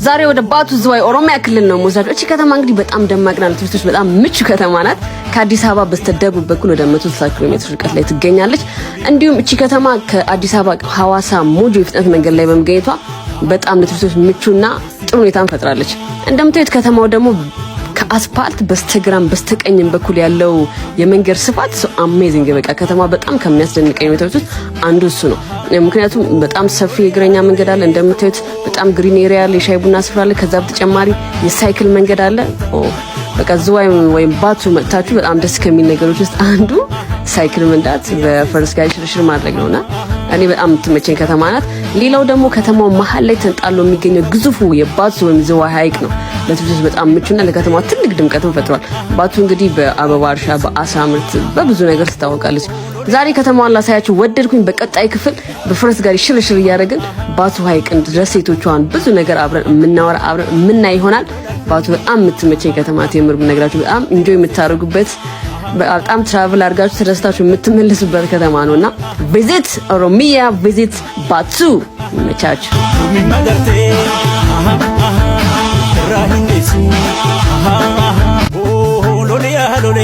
ዛሬ ወደ ባቱ ዝዋይ ኦሮሚያ ክልል ነው የምወስዳችሁ። እቺ ከተማ እንግዲህ በጣም ደማቅና ለቱሪስቶች በጣም ምቹ ከተማ ናት። ከአዲስ አበባ በስተደቡብ በኩል ወደ 160 ኪሎ ሜትር ርቀት ላይ ትገኛለች። እንዲሁም እቺ ከተማ ከአዲስ አበባ ሐዋሳ ሞጆ የፍጥነት መንገድ ላይ በመገኘቷ በጣም ለቱሪስቶች ምቹና ጥሩ ሁኔታን ፈጥራለች። እንደምታዩት ከተማው ደግሞ ከአስፓልት በስተግራም በስተቀኝም በኩል ያለው የመንገድ ስፋት አሜዚንግ በቃ ከተማ በጣም ከሚያስደንቀኝ ሁኔታዎች ውስጥ አንዱ እሱ ነው። ምክንያቱም በጣም ሰፊ የእግረኛ መንገድ አለ። እንደምታዩት በጣም ግሪን ኤሪያ አለ፣ የሻይ ቡና ስፍራ አለ። ከዛ በተጨማሪ የሳይክል መንገድ አለ። በቃ ዝዋይ ወይም ባቱ መጥታችሁ በጣም ደስ ከሚል ነገሮች ውስጥ አንዱ ሳይክል መንዳት በፈረስ ጋር ሽርሽር ማድረግ ነውና እኔ በጣም የምትመቸኝ ከተማ ናት። ሌላው ደግሞ ከተማው መሀል ላይ ተንጣሎ የሚገኘው ግዙፉ የባቱ ወይም ዝዋይ ሐይቅ ነው። ለቱሪስቶች በጣም ምቹና ለከተማዋ ትልቅ ድምቀትን ፈጥሯል። ባቱ እንግዲህ በአበባ እርሻ፣ በአሳ ምርት፣ በብዙ ነገር ትታወቃለች። ዛሬ ከተማዋን ላሳያችሁ ወደድኩኝ። በቀጣይ ክፍል በፈረስ ጋር ሽርሽር እያደረግን ባቱ ሐይቅን ደሴቶቿን ብዙ ነገር አብረን የምናወራ አብረን የምናይ ይሆናል። ባቱ በጣም የምትመቸኝ ከተማ የምር ብነግራችሁ በጣም ኢንጆይ የምታደርጉበት በጣም ትራቭል አድርጋችሁ ተደስታችሁ የምትመለሱበት ከተማ ነውና ቪዚት ኦሮሚያ ቪዚት ባቱ መቻችሁ ራሂንዴሱ ሎሌ